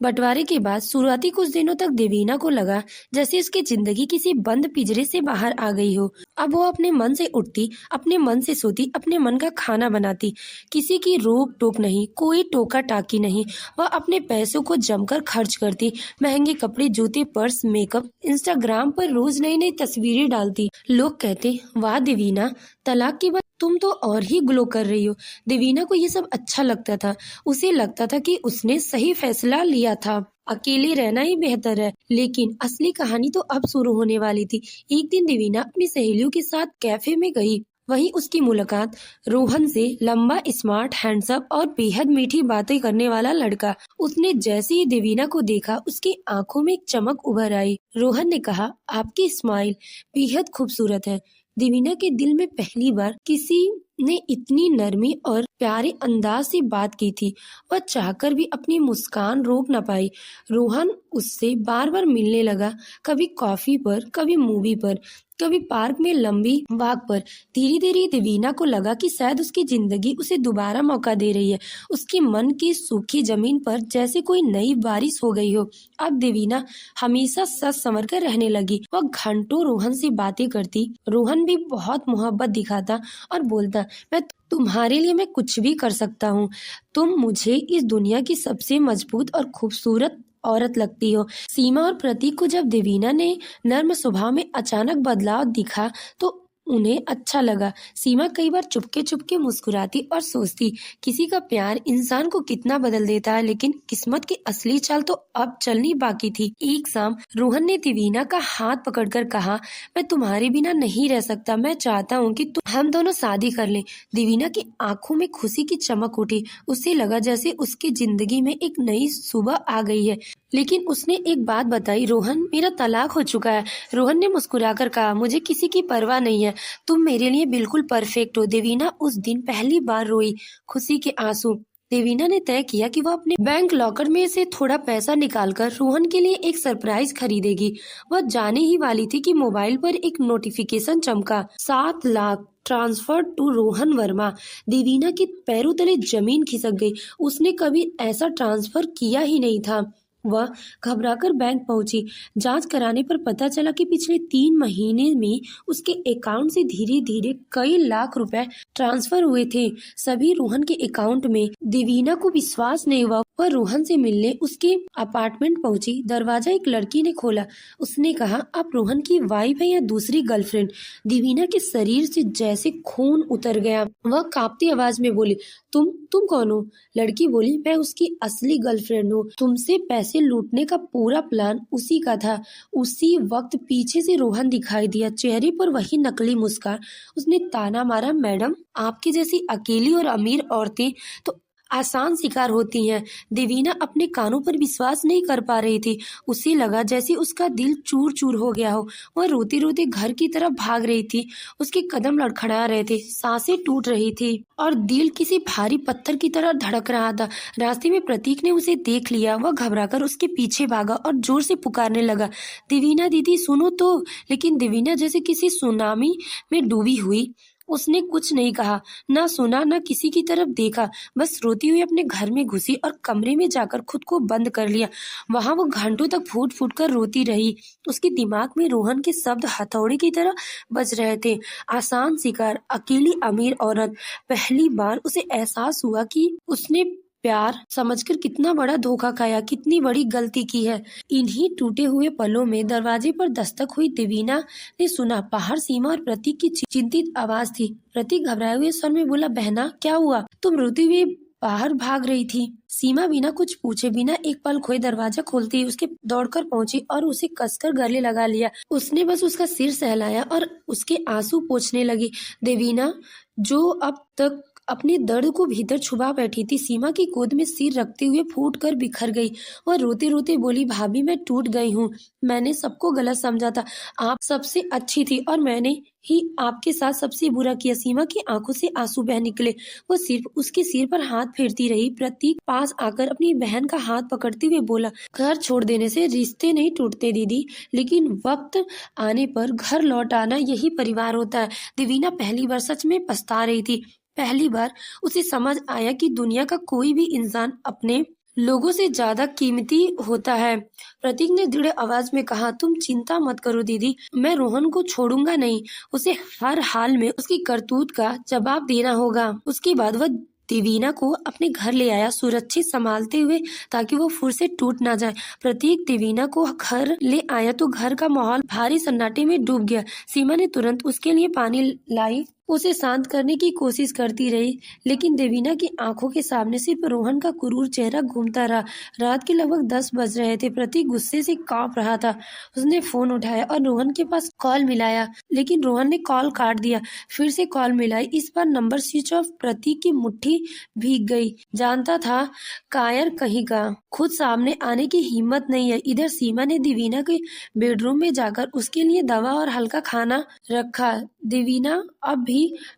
बंटवारे के बाद शुरुआती कुछ दिनों तक देवीना को लगा जैसे उसकी जिंदगी किसी बंद पिंजरे से बाहर आ गई हो। अब वो अपने मन से उठती, अपने मन से सोती, अपने मन का खाना बनाती। किसी की रोक टोक नहीं, कोई टोका टाकी नहीं। वह अपने पैसों को जमकर खर्च करती, महंगे कपड़े, जूते, पर्स, मेकअप, इंस्टाग्राम पर रोज नई नई तस्वीरें डालती। लोग कहते, वाह देवीना, तलाक के बाद तुम तो और ही ग्लो कर रही हो। देवीना को ये सब अच्छा लगता था। उसे लगता था कि उसने सही फैसला लिया था, अकेले रहना ही बेहतर है। लेकिन असली कहानी तो अब शुरू होने वाली थी। एक दिन देवीना अपनी सहेलियों के साथ कैफे में गई। वहीं उसकी मुलाकात रोहन से, लंबा, स्मार्ट, हैंडसम और बेहद मीठी बातें करने वाला लड़का। उसने जैसे ही देवीना को देखा, उसकी आंखों में एक चमक उभर आई। रोहन ने कहा, आपकी स्माइल बेहद खूबसूरत है। देवीना के दिल में पहली बार किसी ने इतनी नरमी और प्यारे अंदाज से बात की थी। वह चाहकर भी अपनी मुस्कान रोक न पाई। रोहन उससे बार बार मिलने लगा, कभी कॉफी पर, कभी मूवी पर, कभी पार्क में लंबी वॉक पर। धीरे धीरे देवीना को लगा कि शायद उसकी जिंदगी उसे दोबारा मौका दे रही है। उसके मन की सूखी जमीन पर जैसे कोई नई बारिश हो गई हो। अब देवीना हमेशा सच संवर कर रहने लगी। वह घंटों रोहन से बातें करती। रोहन भी बहुत मोहब्बत दिखाता और बोलता, मैं तुम्हारे लिए मैं कुछ भी कर सकता हूँ। तुम मुझे इस दुनिया की सबसे मजबूत और खूबसूरत औरत लगती हो। सीमा और प्रतीक को जब देवीना ने नर्म स्वभाव में अचानक बदलाव दिखा तो उन्हें अच्छा लगा। सीमा कई बार चुपके चुपके मुस्कुराती और सोचती, किसी का प्यार इंसान को कितना बदल देता है। लेकिन किस्मत की असली चाल तो अब चलनी बाकी थी। एक शाम रोहन ने देवीना का हाथ पकड़कर कहा, मैं तुम्हारे बिना नहीं रह सकता। मैं चाहता हूँ कि हम दोनों शादी कर लें। देवीना की आंखों में खुशी की चमक उठी। उसे लगा जैसे उसकी जिंदगी में एक नई सुबह आ गई है। लेकिन उसने एक बात बताई, रोहन, मेरा तलाक हो चुका है। रोहन ने मुस्कुराकर कहा, मुझे किसी की परवाह नहीं है। तुम मेरे लिए बिल्कुल परफेक्ट हो। देवीना उस दिन पहली बार रोई, खुशी के आंसू। देवीना ने तय किया कि वह अपने बैंक लॉकर में से थोड़ा पैसा निकालकर रोहन के लिए एक सरप्राइज खरीदेगी। वह जाने ही वाली थी कि मोबाइल पर एक नोटिफिकेशन चमका, 7 लाख ट्रांसफर टू रोहन वर्मा। देवीना के पैरों तले जमीन खिसक गई। उसने कभी ऐसा ट्रांसफर किया ही नहीं था। वह घबराकर बैंक पहुंची। जांच कराने पर पता चला कि पिछले 3 महीने में उसके अकाउंट से धीरे धीरे कई लाख रुपए ट्रांसफर हुए थे, सभी रोहन के अकाउंट में। देवीना को विश्वास नहीं हुआ। वह रोहन से मिलने उसके अपार्टमेंट पहुंची। दरवाजा एक लड़की ने खोला। उसने कहा, आप रोहन की वाइफ है या दूसरी गर्लफ्रेंड? देवीना के शरीर से जैसे खून उतर गया। वह कांपती आवाज में बोली, तुम कौन हो? लड़की बोली, मैं उसकी असली गर्लफ्रेंड हूँ। तुमसे पैसे लूटने का पूरा प्लान उसी का था। उसी वक्त पीछे से रोहन दिखाई दिया, चेहरे पर वही नकली मुस्कान। उसने ताना मारा, मैडम, आपकी जैसी अकेली और अमीर औरतें तो आसान शिकार होती हैं। देवीना अपने कानों पर विश्वास नहीं कर पा रही थी। उसे लगा जैसे उसका दिल चूर चूर हो गया हो। वह रोते रोते घर की तरफ भाग रही थी। उसके कदम लड़खड़ा रहे थे, सांसें टूट रही थी और दिल किसी भारी पत्थर की तरह धड़क रहा था। रास्ते में प्रतीक ने उसे देख लिया। वह घबराकर उसके पीछे भागा और जोर से पुकारने लगा, देवीना दीदी सुनो तो। लेकिन देवीना जैसे किसी सुनामी में डूबी हुई। उसने कुछ नहीं कहा, ना सुना, ना किसी की तरफ देखा। बस रोती हुई अपने घर में घुसी और कमरे में जाकर खुद को बंद कर लिया। वहां वो घंटों तक फूट फूट कर रोती रही। उसके दिमाग में रोहन के शब्द हथौड़े की तरह बज रहे थे, आसान शिकार, अकेली अमीर औरत। पहली बार उसे एहसास हुआ कि उसने प्यार समझकर कितना बड़ा धोखा खाया, कितनी बड़ी गलती की है। इन्हीं टूटे हुए पलों में दरवाजे पर दस्तक हुई। देवीना ने सुना। बाहर सीमा और प्रतीक की चिंतित आवाज थी। प्रतीक घबराए हुए स्वर में बोला, बहना, क्या हुआ? तुम रोती हुई बाहर भाग रही थी। सीमा बिना कुछ पूछे, बिना एक पल खोए दरवाजा खोलते ही उसके दौड़कर पहुंची और उसे कसकर गले लगा लिया। उसने बस उसका सिर सहलाया और उसके आंसू पोंछने लगी। देवीना, जो अब तक अपने दर्द को भीतर छुपा बैठी थी, सीमा की गोद में सिर रखते हुए फूट कर बिखर गई। वह रोते रोते बोली, भाभी, मैं टूट गई हूँ। मैंने सबको गलत समझा था। आप सबसे अच्छी थी और मैंने ही आपके साथ सबसे बुरा किया। सीमा की आंखों से आंसू बह निकले। वो सिर्फ उसके सिर पर हाथ फेरती रही। प्रतीक पास आकर अपनी बहन का हाथ पकड़ते हुए बोला, घर छोड़ देने से रिश्ते नहीं टूटते दीदी, लेकिन वक्त आने पर घर लौट आना, यही परिवार होता है। देवीना पहली बार सच में पछता रही थी। पहली बार उसे समझ आया कि दुनिया का कोई भी इंसान अपने लोगों से ज्यादा कीमती होता है। प्रतीक ने दृढ़ आवाज में कहा, तुम चिंता मत करो दीदी, मैं रोहन को छोड़ूंगा नहीं। उसे हर हाल में उसकी करतूत का जवाब देना होगा। उसके बाद वह देवीना को अपने घर ले आया, सुरक्षित संभालते हुए ताकि वो फुर से टूट ना जाए। प्रतीक देवीना को घर ले आया तो घर का माहौल भारी सन्नाटे में डूब गया। सीमा ने तुरंत उसके लिए पानी लाई, उसे शांत करने की कोशिश करती रही, लेकिन देवीना की आंखों के सामने सिर्फ रोहन का क्रूर चेहरा घूमता रहा। रात के लगभग 10 बज रहे थे। प्रतीक गुस्से से कांप रहा था। उसने फोन उठाया और रोहन के पास कॉल मिलाया, लेकिन रोहन ने कॉल काट दिया। फिर से कॉल मिलाई, इस बार नंबर स्विच ऑफ। प्रतीक की मुट्ठी भीग गई। जानता था कायर कहीं का, खुद सामने आने की हिम्मत नहीं है। इधर सीमा ने देवीना के बेडरूम में जाकर उसके लिए दवा और हल्का खाना रखा। देवीना अब भी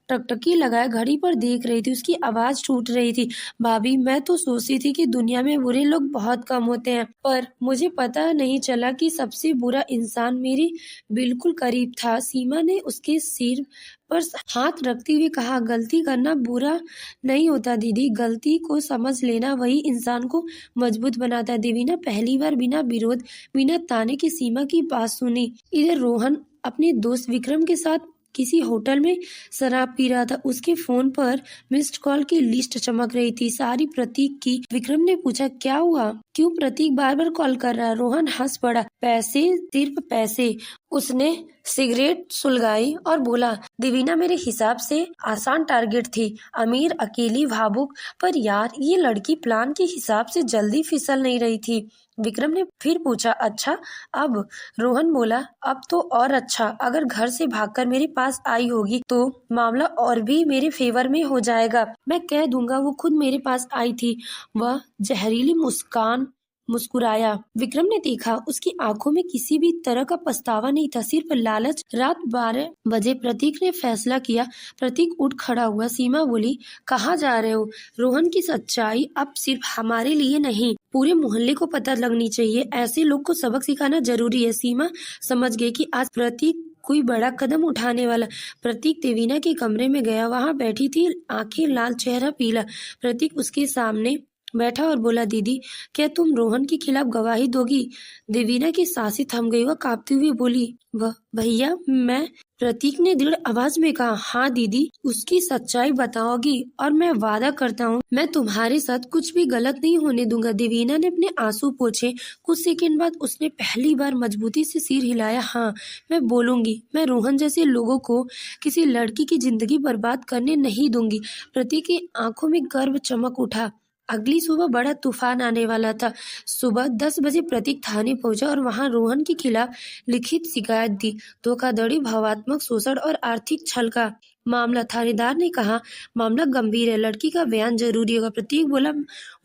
टकटकी लगाए घड़ी पर देख रही थी। उसकी आवाज टूट रही थी, भाभी मैं तो सोचती थी कि दुनिया में बुरे लोग बहुत कम होते हैं, पर मुझे पता नहीं चला कि सबसे बुरा इंसान मेरे बिल्कुल करीब था। सीमा ने उसके सिर पर हाथ रखते हुए कहा, गलती करना बुरा नहीं होता दीदी, गलती को समझ लेना वही इंसान को मजबूत बनाता है। देवीना पहली बार बिना विरोध, बिना ताने की सीमा की बात सुनी। इधर रोहन अपने दोस्त विक्रम के साथ किसी होटल में शराब पी रहा था। उसके फोन पर मिस्ड कॉल की लिस्ट चमक रही थी, सारी प्रतीक की। विक्रम ने पूछा, क्या हुआ, क्यों प्रतीक बार बार कॉल कर रहा है? रोहन हंस पड़ा, पैसे, सिर्फ पैसे। उसने सिगरेट सुलगाई और बोला, देवीना मेरे हिसाब से आसान टारगेट थी, अमीर, अकेली, भावुक, पर यार ये लड़की प्लान के हिसाब से जल्दी फिसल नहीं रही थी। विक्रम ने फिर पूछा, अच्छा अब? रोहन बोला, अब तो और अच्छा। अगर घर से भागकर मेरे पास आई होगी तो मामला और भी मेरे फेवर में हो जाएगा। मैं कह दूंगा वो खुद मेरे पास आई थी। वह जहरीली मुस्कुराया। विक्रम ने देखा उसकी आंखों में किसी भी तरह का पछतावा नहीं था, सिर्फ लालच। रात 12 बजे प्रतीक ने फैसला किया। प्रतीक उठ खड़ा हुआ। सीमा बोली, कहाँ जा रहे हो? रोहन की सच्चाई अब सिर्फ हमारे लिए नहीं, पूरे मोहल्ले को पता लगनी चाहिए। ऐसे लोग को सबक सिखाना जरूरी है। सीमा समझ गई कि आज प्रतीक कोई बड़ा कदम उठाने वाला। प्रतीक देवीना के कमरे में गया। वहां बैठी थी, आंखें लाल, चेहरा पीला। प्रतीक उसके सामने बैठा और बोला, दीदी क्या तुम रोहन के खिलाफ गवाही दोगी? देवीना की सांसें थम गई। वह कांपती हुई बोली, भैया मैं। प्रतीक ने दृढ़ आवाज में कहा, हाँ दीदी, उसकी सच्चाई बताओगी और मैं वादा करता हूँ मैं तुम्हारे साथ कुछ भी गलत नहीं होने दूंगा। देवीना ने अपने आंसू पोंछे। कुछ सेकंड बाद उसने पहली बार मजबूती से सिर हिलाया। हाँ मैं बोलूंगी, मैं रोहन जैसे लोगों को किसी लड़की की जिंदगी बर्बाद करने नहीं दूंगी। प्रतीक की आंखों में गर्व चमक उठा। अगली सुबह बड़ा तूफान आने वाला था। सुबह 10 बजे प्रतीक थाने पहुंचा और वहां रोहन के खिलाफ लिखित शिकायत दी। धोखाधड़ी, भावात्मक शोषण और आर्थिक छल का मामला। थानेदार ने कहा, मामला गंभीर है, लड़की का बयान जरूरी होगा। प्रतीक बोला,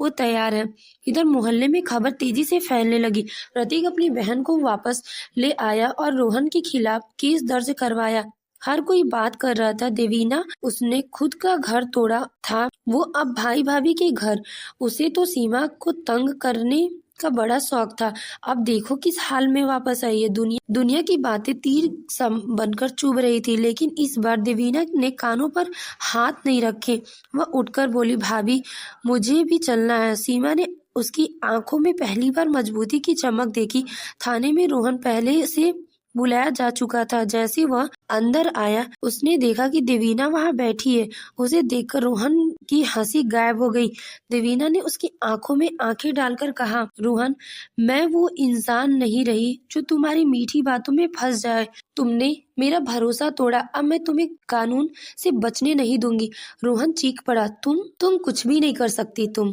वो तैयार है। इधर मोहल्ले में खबर तेजी से फैलने लगी। प्रतीक अपनी बहन को वापस ले आया और रोहन के खिलाफ केस दर्ज करवाया। हर कोई बात कर रहा था, देवीना उसने खुद का घर तोड़ा था, वो अब भाई भाभी के घर। उसे तो सीमा को तंग करने का बड़ा शौक था। अब देखो किस हाल में वापस आई है। दुनिया की बातें तीर सम बनकर चुभ रही थी, लेकिन इस बार देवीना ने कानों पर हाथ नहीं रखे। वह उठकर बोली, भाभी मुझे भी चलना है। सीमा ने उसकी आंखों में पहली बार मजबूती की चमक देखी। थाने में रोहन पहले से बुलाया जा चुका था। जैसे वह अंदर आया, उसने देखा कि देवीना वहां बैठी है। उसे देखकर रोहन की हंसी गायब हो गई। देवीना ने उसकी आंखों में आंखें डालकर कहा, रोहन मैं वो इंसान नहीं रही जो तुम्हारी मीठी बातों में फंस जाए। तुमने मेरा भरोसा तोड़ा, अब मैं तुम्हें कानून से बचने नहीं दूंगी। रोहन चीख पड़ा, तुम कुछ भी नहीं कर सकती। तुम।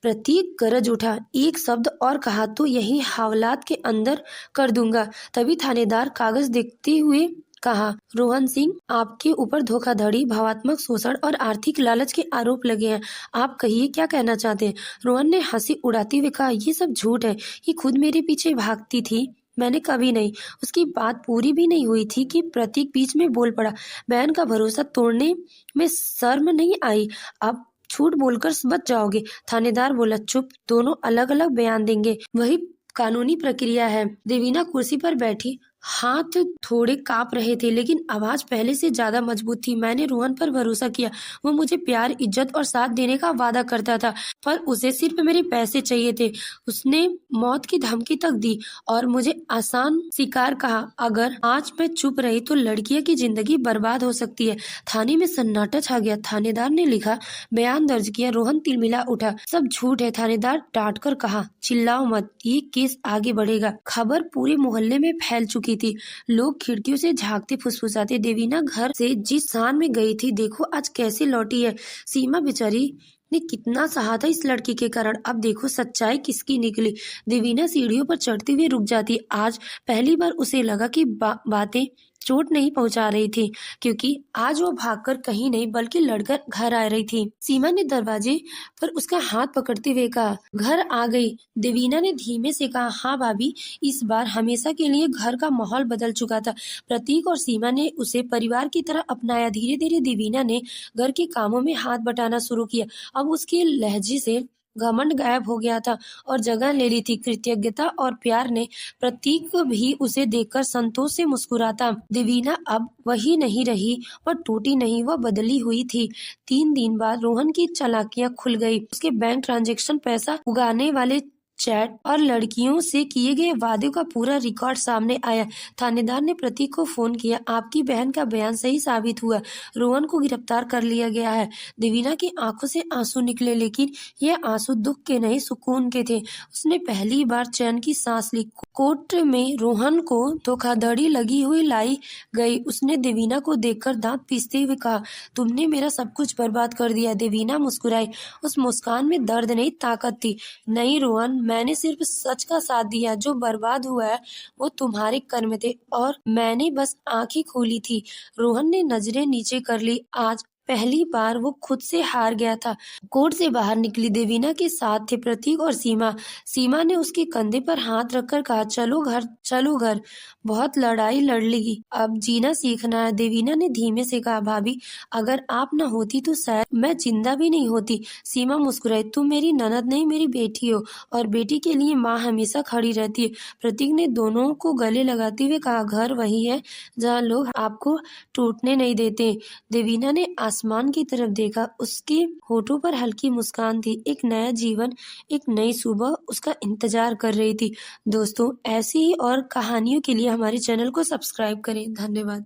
प्रतीक गरज उठा, एक शब्द और कहा तो यही हवालात के अंदर कर दूंगा। तभी थानेदार कागज देखते हुए कहा, रोहन सिंह आपके ऊपर धोखाधड़ी, भावात्मक शोषण और आर्थिक लालच के आरोप लगे हैं। आप कहिए क्या कहना चाहते हैं? रोहन ने हंसी उड़ाते हुए कहा, ये सब झूठ है, ये खुद मेरे पीछे भागती थी, मैंने कभी नहीं। उसकी बात पूरी भी नहीं हुई थी कि प्रतीक बीच में बोल पड़ा, बहन का भरोसा तोड़ने में शर्म नहीं आई? अब झूठ बोलकर बच जाओगे? थानेदार बोला, चुप, दोनों अलग अलग बयान देंगे, वही कानूनी प्रक्रिया है। देवीना कुर्सी पर बैठी, हाथ थोड़े कांप रहे थे, लेकिन आवाज पहले से ज्यादा मजबूत थी। मैंने रोहन पर भरोसा किया। वो मुझे प्यार, इज्जत और साथ देने का वादा करता था, पर उसे सिर्फ मेरे पैसे चाहिए थे। उसने मौत की धमकी तक दी और मुझे आसान शिकार कहा। अगर आज मैं चुप रही तो लड़कियां की जिंदगी बर्बाद हो सकती है। थाने में सन्नाटा छा गया। थानेदार ने लिखा, बयान दर्ज किया। रोहन तिलमिला उठा। सब झूठ है, थानेदार डांट कर कहा। चिल्लाओ मत, ये केस आगे बढ़ेगा। खबर पूरे मोहल्ले में फैल चुकी थी। लोग खिड़कियों से झांकते फुसफुसाते। देवीना घर से जिस शान में गई थी, देखो आज कैसे लौटी है। सीमा बेचारी ने कितना सहा था इस लड़की के कारण। अब देखो सच्चाई किसकी निकली। देवीना सीढ़ियों पर चढ़ते हुए रुक जाती। आज पहली बार उसे लगा कि बातें चोट नहीं पहुंचा रही थी, क्योंकि आज वो भागकर कहीं नहीं बल्कि लड़कर घर आ रही थी। सीमा ने दरवाजे पर उसका हाथ पकड़ते हुए कहा, घर आ गई। देवीना ने धीमे से कहा, हाँ भाभी। इस बार हमेशा के लिए घर का माहौल बदल चुका था। प्रतीक और सीमा ने उसे परिवार की तरह अपनाया। धीरे धीरे देवीना ने घर के कामों में हाथ बटाना शुरू किया। अब उसके लहजे से घमंड गायब हो गया था और जगह ले ली थी कृतज्ञता और प्यार ने। प्रतीक भी उसे देखकर संतोष से मुस्कुराता। देवीना अब वही नहीं रही, वह टूटी नहीं, वह बदली हुई थी। 3 दिन बाद रोहन की चालाकियां खुल गई। उसके बैंक ट्रांजैक्शन, पैसा उगाने वाले चैट और लड़कियों से किए गए वादे का पूरा रिकॉर्ड सामने आया। थानेदार ने प्रतीक को फोन किया, आपकी बहन का बयान सही साबित हुआ। रोहन को गिरफ्तार कर लिया गया है। देवीना की आंखों से आंसू निकले, लेकिन ये आंसू दुख के नहीं, सुकून के थे। उसने पहली बार चैन की सांस ली। कोर्ट में रोहन को धोखाधड़ी लगी हुई लाई गई। उसने देवीना को देखकर दांत पीसते हुए कहा, तुमने मेरा सब कुछ बर्बाद कर दिया। देवीना मुस्कुराई। उस मुस्कान में दर्द नहीं, ताकत थी। नहीं रोहन, मैंने सिर्फ सच का साथ दिया। जो बर्बाद हुआ है वो तुम्हारे कर्म थे और मैंने बस आंखें खोली थी। रोहन ने नजरें नीचे कर ली। आज पहली बार वो खुद से हार गया था। कोर्ट से बाहर निकली। देवीना के साथ थे प्रतीक और सीमा। सीमा ने उसके कंधे पर हाथ रखकर कहा, चलो घर, चलो घर। बहुत लड़ाई लड़ ली, अब जीना सीखना है। देवीना ने धीमे से कहा, भाभी अगर आप न होती तो शायद मैं जिंदा भी नहीं होती। सीमा मुस्कुराई, तुम मेरी ननद नहीं, मेरी बेटी हो और बेटी के लिए माँ हमेशा खड़ी रहती है। प्रतीक ने दोनों को गले लगाते हुए कहा, घर वही है जहाँ लोग आपको टूटने नहीं देते। देवीना ने आसमान की तरफ देखा। उसके होठों पर हल्की मुस्कान थी। एक नया जीवन, एक नई सुबह उसका इंतजार कर रही थी। दोस्तों, ऐसी ही और कहानियों के लिए हमारे चैनल को सब्सक्राइब करें। धन्यवाद।